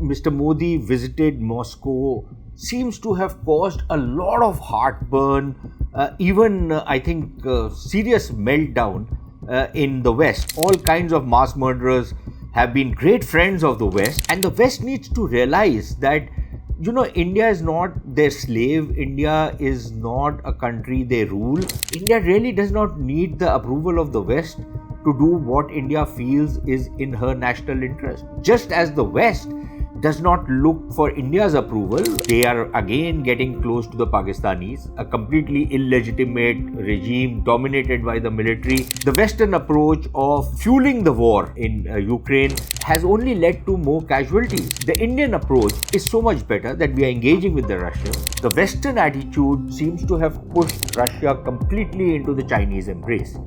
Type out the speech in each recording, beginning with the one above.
Mr. Modi visited Moscow seems to have caused a lot of heartburn, I think, serious meltdown in the West. All kinds of mass murderers have been great friends of the West, and the West needs to realize that, India is not their slave. India is not a country they rule. India really does not need the approval of the West to do what India feels is in her national interest. Just as the West does not look for India's approval, they are again getting close to the Pakistanis, a completely illegitimate regime dominated by the military. The Western approach of fueling the war in Ukraine has only led to more casualties. The Indian approach is so much better that we are engaging with the Russians. The Western attitude seems to have pushed Russia completely into the Chinese embrace.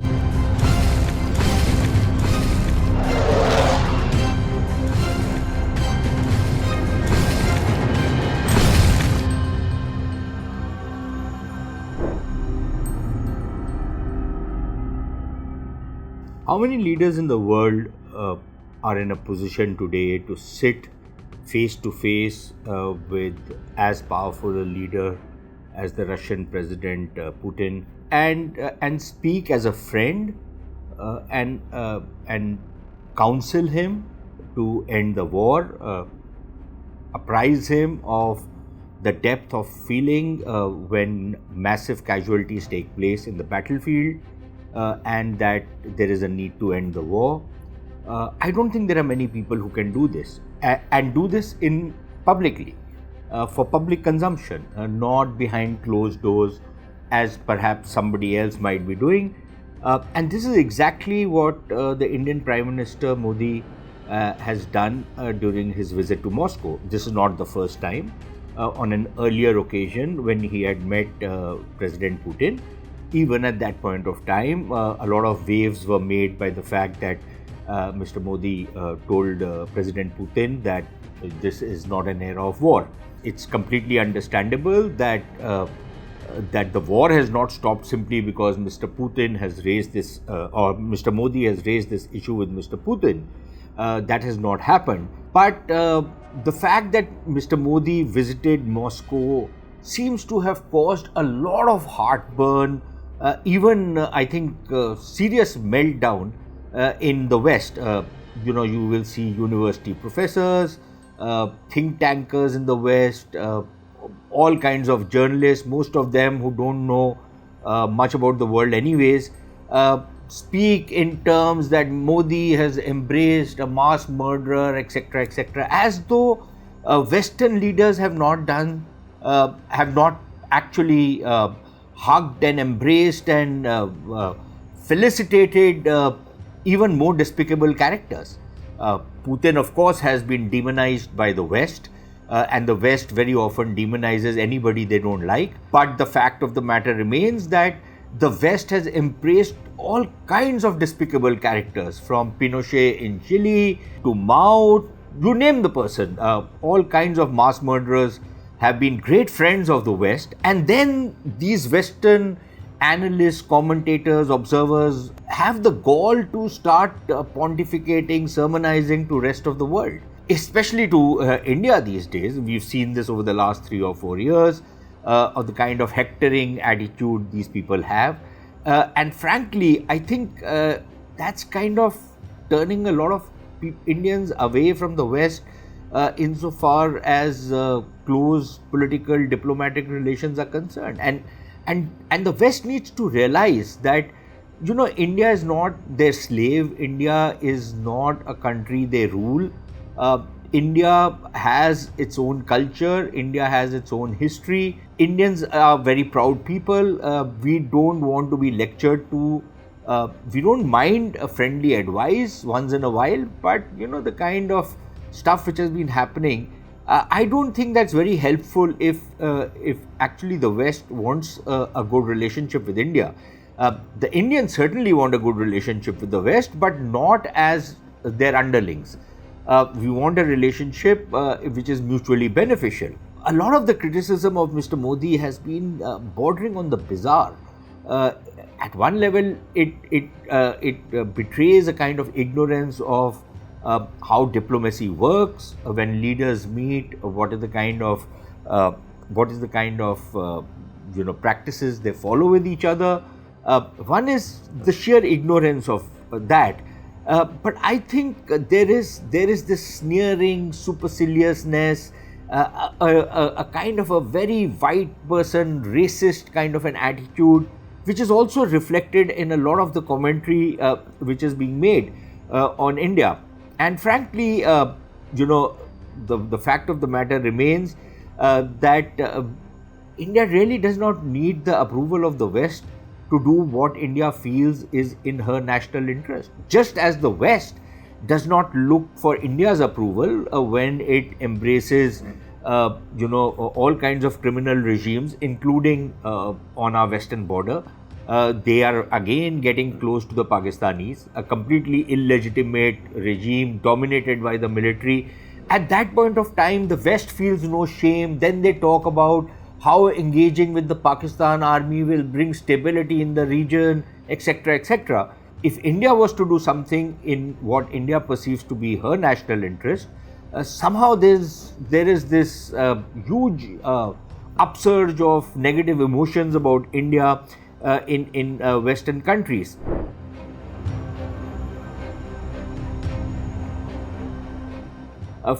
How many leaders in the world are in a position today to sit face to face with as powerful a leader as the Russian President Putin and speak as a friend and counsel him to end the war, apprise him of the depth of feeling when massive casualties take place in the battlefield, and that there is a need to end the war. I don't think there are many people who can do this and do this in publicly for public consumption, not behind closed doors as perhaps somebody else might be doing. And this is exactly what the Indian Prime Minister Modi has done during his visit to Moscow. This is not the first time. On an earlier occasion when he had met President Putin, even at that point of time, a lot of waves were made by the fact that Mr. Modi told President Putin that this is not an era of war. It's completely understandable that that the war has not stopped simply because Mr. Putin has raised this, or Mr. Modi has raised this issue with Mr. Putin. That has not happened. But the fact that Mr. Modi visited Moscow seems to have caused a lot of heartburn, I think, serious meltdown in the West. You will see university professors, think tankers in the West, all kinds of journalists, most of them who don't know much about the world anyways, speak in terms that Modi has embraced a mass murderer, etc., as though Western leaders have not actually hugged and embraced and felicitated even more despicable characters. Putin, of course, has been demonized by the West, and the West very often demonizes anybody they don't like. But the fact of the matter remains that the West has embraced all kinds of despicable characters, from Pinochet in Chile to Mao, you name the person. All kinds of mass murderers have been great friends of the West, and then these Western analysts, commentators, observers have the gall to start pontificating, sermonizing to rest of the world, especially to India these days. We've seen this over the last 3 or 4 years, of the kind of hectoring attitude these people have. And frankly, I think that's kind of turning a lot of Indians away from the West insofar as close political, diplomatic relations are concerned. And the West needs to realize that, India is not their slave. India is not a country they rule. India has its own culture. India has its own history. Indians are very proud people. We don't want to be lectured to. We don't mind a friendly advice once in a while, but the kind of stuff which has been happening, I don't think that's very helpful if actually the West wants a good relationship with India. The Indians certainly want a good relationship with the West, but not as their underlings. We want a relationship which is mutually beneficial. A lot of the criticism of Mr. Modi has been bordering on the bizarre. At one level, it betrays a kind of ignorance of how diplomacy works when leaders meet, what is the kind of practices they follow with each other. One is the sheer ignorance of that. But I think there is this sneering superciliousness, a kind of a very white person, racist kind of an attitude, which is also reflected in a lot of the commentary which is being made on India. And frankly, the fact of the matter remains that India really does not need the approval of the West to do what India feels is in her national interest. Just as the West does not look for India's approval when it embraces, all kinds of criminal regimes, including on our western border. They are again getting close to the Pakistanis, a completely illegitimate regime dominated by the military. At that point of time, the West feels no shame. Then they talk about how engaging with the Pakistan army will bring stability in the region, etc., etc. If India was to do something in what India perceives to be her national interest, somehow there is this huge upsurge of negative emotions about India in Western countries.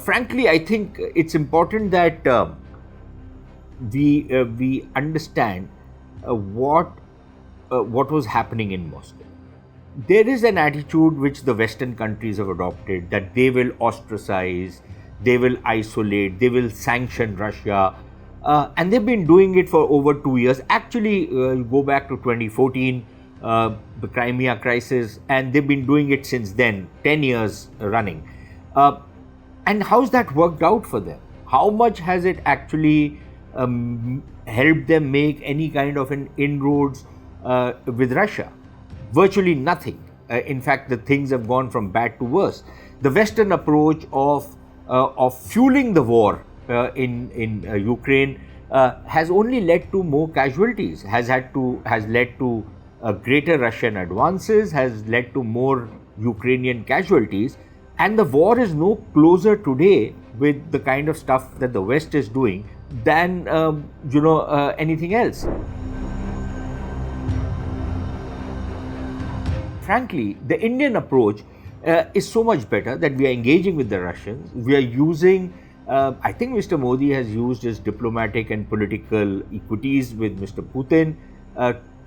Frankly, I think it's important that we understand what was happening in Moscow. There is an attitude which the Western countries have adopted, that they will ostracize, they will isolate, they will sanction Russia, and they've been doing it for over 2 years. Actually, go back to 2014, the Crimea crisis, and they've been doing it since then, 10 years running. And how's that worked out for them? How much has it actually helped them make any kind of an inroads with Russia? Virtually nothing. In fact, the things have gone from bad to worse. The Western approach of fueling the war in Ukraine has only led to more casualties, has led to greater Russian advances, has led to more Ukrainian casualties, and the war is no closer today with the kind of stuff that the West is doing than anything else. Frankly, the Indian approach is so much better that we are engaging with the Russians. We are using, I think Mr. Modi has used his diplomatic and political equities with Mr. Putin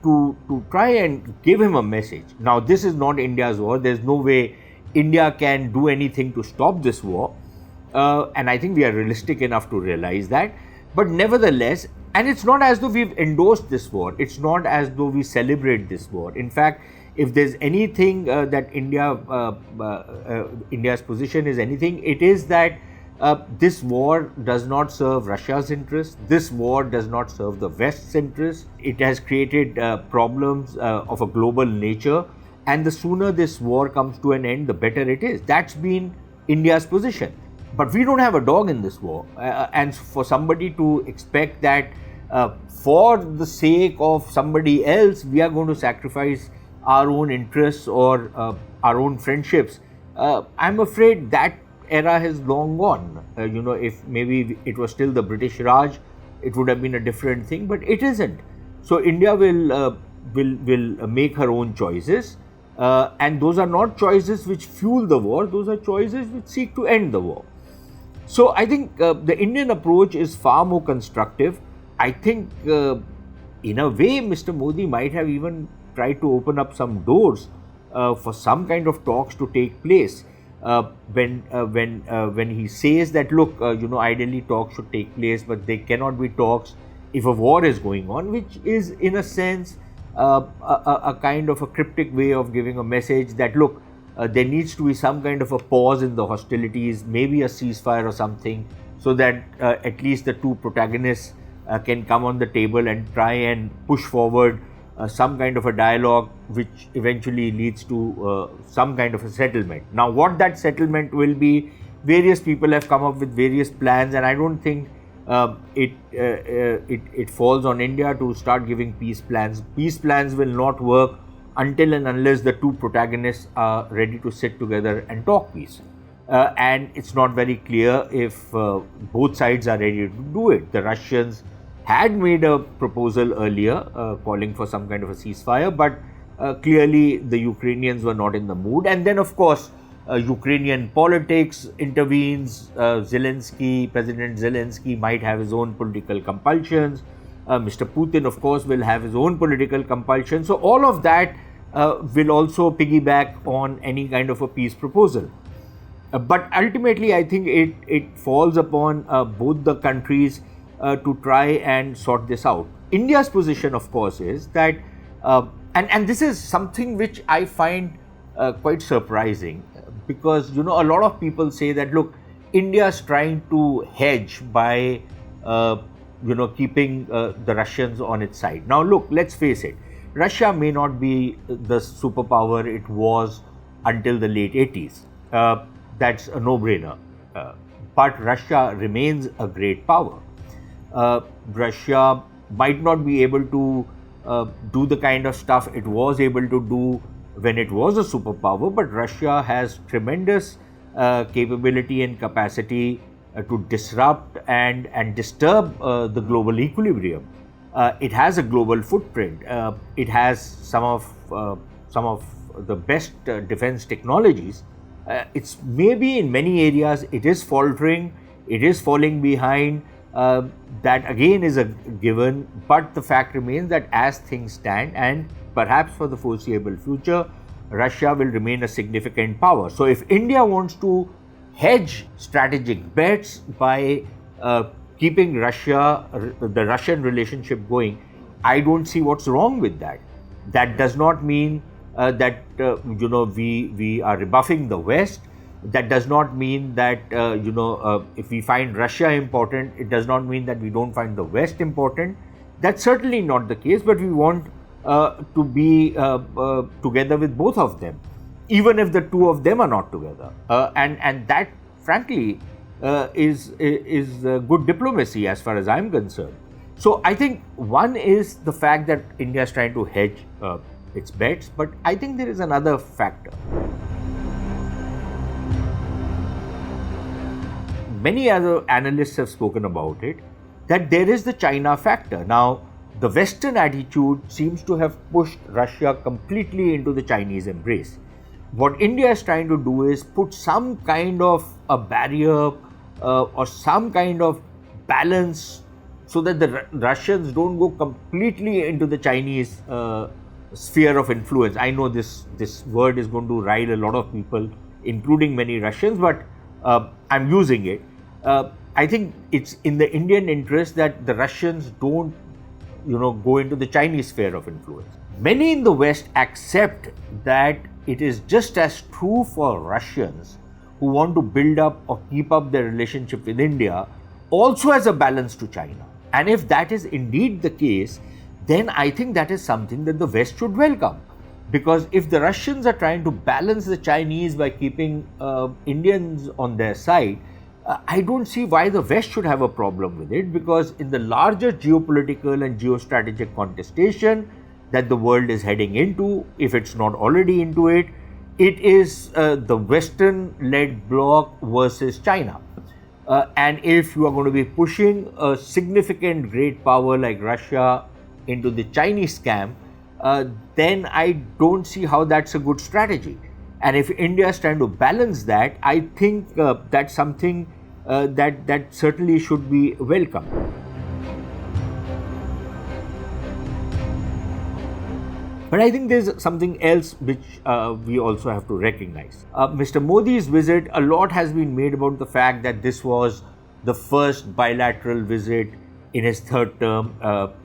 to try and give him a message. Now, this is not India's war. There's no way India can do anything to stop this war. And I think we are realistic enough to realize that. But nevertheless, and it's not as though we've endorsed this war. It's not as though we celebrate this war. In fact, if there's anything that India's position is anything, it is that this war does not serve Russia's interests. This war does not serve the West's interests. It has created problems of a global nature. And the sooner this war comes to an end, the better it is. That's been India's position. But we don't have a dog in this war. And for somebody to expect that for the sake of somebody else, we are going to sacrifice our own interests or our own friendships, I'm afraid that era has long gone. If maybe it was still the British Raj, it would have been a different thing, but it isn't. So India will make her own choices, and those are not choices which fuel the war. Those are choices which seek to end the war. So I think the Indian approach is far more constructive. I think in a way, Mr. Modi might have even tried to open up some doors for some kind of talks to take place. When he says that, look, ideally talks should take place, but they cannot be talks if a war is going on, which is in a sense a kind of a cryptic way of giving a message that, look, there needs to be some kind of a pause in the hostilities, maybe a ceasefire or something, so that at least the two protagonists can come on the table and try and push forward some kind of a dialogue which eventually leads to some kind of a settlement. Now, what that settlement will be, various people have come up with various plans, and I don't think it falls on India to start giving peace plans. Peace plans will not work until and unless the two protagonists are ready to sit together and talk peace. and it's not very clear if both sides are ready to do it. The Russians had made a proposal earlier calling for some kind of a ceasefire, but clearly the Ukrainians were not in the mood. And then, of course, Ukrainian politics intervenes. President Zelensky might have his own political compulsions. Mr. Putin, of course, will have his own political compulsions. So all of that will also piggyback on any kind of a peace proposal. But ultimately, I think it falls upon both the countries to try and sort this out. India's position, of course, is that, and this is something which I find quite surprising, because, a lot of people say that, look, India's trying to hedge by, keeping the Russians on its side. Now, look, let's face it, Russia may not be the superpower it was until the late 80s. That's a no-brainer. But Russia remains a great power. Russia might not be able to do the kind of stuff it was able to do when it was a superpower, but Russia has tremendous capability and capacity to disrupt and disturb the global equilibrium. It has a global footprint. It has some of the best defense technologies. It's maybe in many areas it is faltering, it is falling behind. That again is a given, but the fact remains that as things stand, and perhaps for the foreseeable future, Russia will remain a significant power. So if India wants to hedge strategic bets by keeping the Russian relationship going, I don't see what's wrong with that. That does not mean that we are rebuffing the West. That does not mean that if we find Russia important, it does not mean that we don't find the West important. That's certainly not the case. But we want to be together with both of them, even if the two of them are not together. And that, frankly, is good diplomacy as far as I'm concerned. So I think one is the fact that India is trying to hedge its bets, but I think there is another factor. Many other analysts have spoken about it, that there is the China factor. Now, the Western attitude seems to have pushed Russia completely into the Chinese embrace. What India is trying to do is put some kind of a barrier or some kind of balance so that the Russians don't go completely into the Chinese sphere of influence. I know this word is going to rile a lot of people, including many Russians, but I'm using it. I think it's in the Indian interest that the Russians don't, go into the Chinese sphere of influence. Many in the West accept that it is just as true for Russians who want to build up or keep up their relationship with India also as a balance to China. And if that is indeed the case, then I think that is something that the West should welcome. Because if the Russians are trying to balance the Chinese by keeping Indians on their side, I don't see why the West should have a problem with it, because in the larger geopolitical and geostrategic contestation that the world is heading into, if it's not already into it, it is the Western-led bloc versus China. And if you are going to be pushing a significant great power like Russia into the Chinese camp, then I don't see how that's a good strategy. And if India is trying to balance that, I think that's something that certainly should be welcome. But I think there's something else which we also have to recognize. Mr. Modi's visit, a lot has been made about the fact that this was the first bilateral visit in his third term,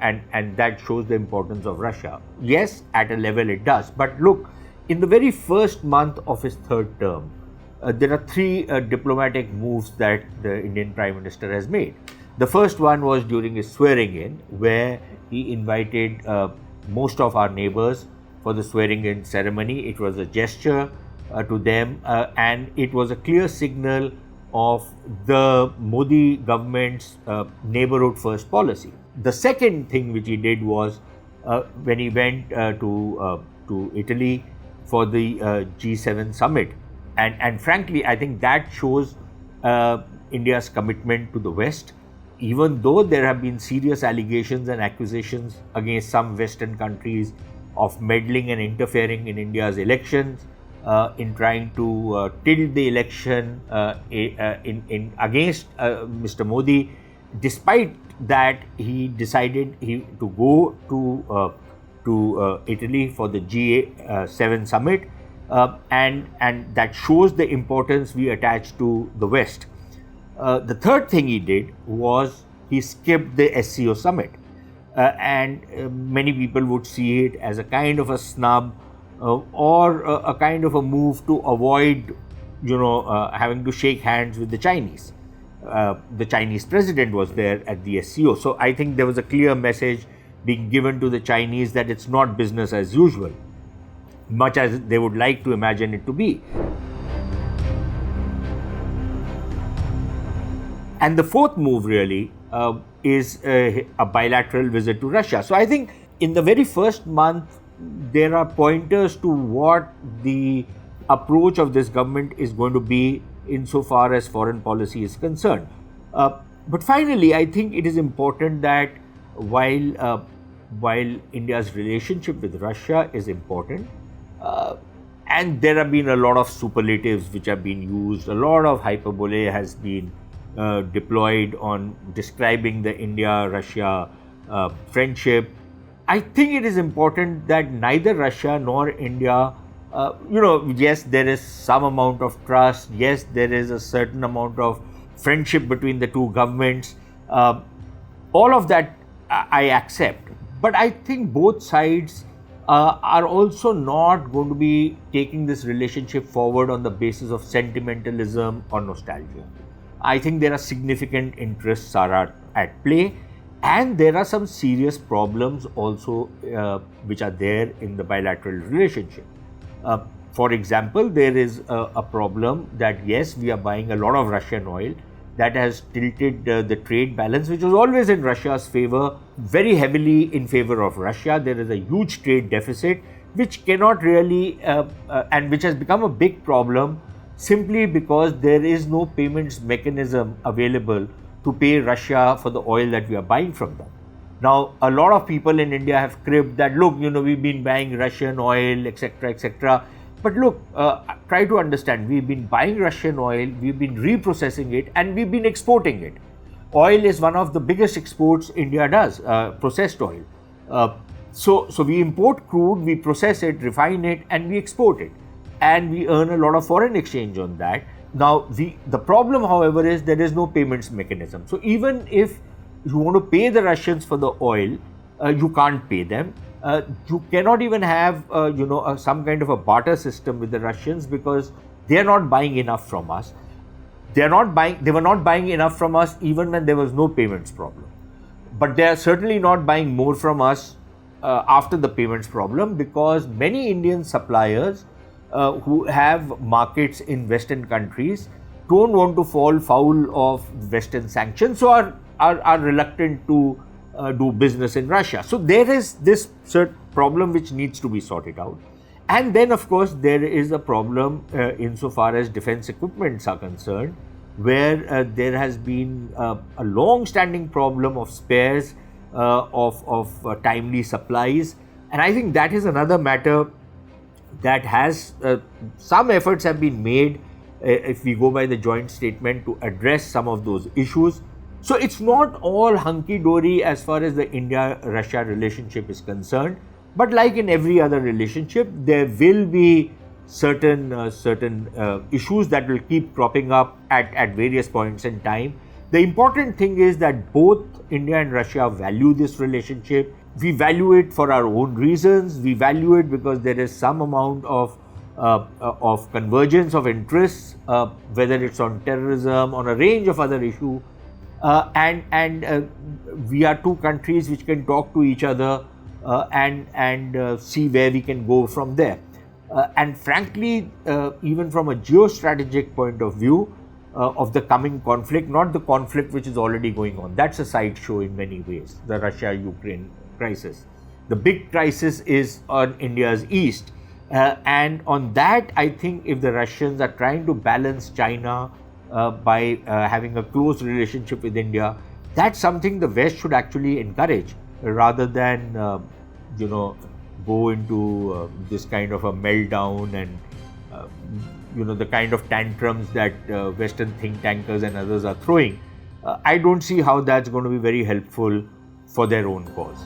and that shows the importance of Russia. Yes, at a level it does. But look, in the very first month of his third term, there are three diplomatic moves that the Indian Prime Minister has made. The first one was during his swearing in, where he invited most of our neighbors for the swearing in ceremony. It was a gesture to them, and it was a clear signal of the Modi government's neighborhood first policy. The second thing which he did was when he went to Italy for the G7 summit, And frankly, I think that shows India's commitment to the West, even though there have been serious allegations and accusations against some Western countries of meddling and interfering in India's elections, in trying to tilt the election against Mr. Modi. Despite that, he decided to go to Italy for the G7 summit, and that shows the importance we attach to the West. The third thing he did was he skipped the SCO summit, and many people would see it as a kind of a snub or a kind of a move to avoid, having to shake hands with the Chinese. The Chinese president was there at the SCO, so I think there was a clear message being given to the Chinese that it's not business as usual, much as they would like to imagine it to be. And the fourth move really is a bilateral visit to Russia. So I think in the very first month, there are pointers to what the approach of this government is going to be insofar as foreign policy is concerned. But finally, I think it is important that while India's relationship with Russia is important, and there have been a lot of superlatives which have been used, a lot of hyperbole has been deployed on describing the India-Russia friendship. I think it is important that neither Russia nor India, yes, there is some amount of trust, yes, there is a certain amount of friendship between the two governments. All of that I accept. But I think both sides are also not going to be taking this relationship forward on the basis of sentimentalism or nostalgia. I think there are significant interests are at play, and there are some serious problems also which are there in the bilateral relationship. For example, there is a problem that yes, we are buying a lot of Russian oil. That has tilted the trade balance, which was always in Russia's favor, very heavily in favor of Russia. There is a huge trade deficit, which cannot really, and which has become a big problem simply because there is no payments mechanism available to pay Russia for the oil that we are buying from them. Now, a lot of people in India have cribbed that, look, we've been buying Russian oil, etc., etc. But look, try to understand, we've been buying Russian oil, we've been reprocessing it, and we've been exporting it. Oil is one of the biggest exports India does, processed oil. So we import crude, we process it, refine it, and we export it. And we earn a lot of foreign exchange on that. Now, the problem, however, is there is no payments mechanism. So even if you want to pay the Russians for the oil, you can't pay them. You cannot even have, some kind of a barter system with the Russians because they are not buying enough from us. They were not buying enough from us even when there was no payments problem. But they are certainly not buying more from us after the payments problem, because many Indian suppliers who have markets in Western countries don't want to fall foul of Western sanctions, so are reluctant to do business in Russia. So there is this certain problem which needs to be sorted out. And then, of course, there is a problem insofar as defense equipments are concerned, where there has been a long-standing problem of spares, of timely supplies. And I think that is another matter that has some efforts have been made, if we go by the joint statement, to address some of those issues. So it's not all hunky-dory as far as the India-Russia relationship is concerned, but like in every other relationship, there will be certain issues that will keep cropping up at various points in time. The important thing is that both India and Russia value this relationship. We value it for our own reasons. We value it because there is some amount of convergence of interests, whether it's on terrorism, on a range of other issues. And we are two countries which can talk to each other and see where we can go from there. And frankly, even from a geostrategic point of view of the coming conflict, not the conflict which is already going on, that's a sideshow in many ways, the Russia-Ukraine crisis. The big crisis is on India's east, And on that, I think if the Russians are trying to balance China by having a close relationship with India, that's something the West should actually encourage rather than, go into this kind of a meltdown and, the kind of tantrums that Western think tankers and others are throwing. I don't see how that's going to be very helpful for their own cause.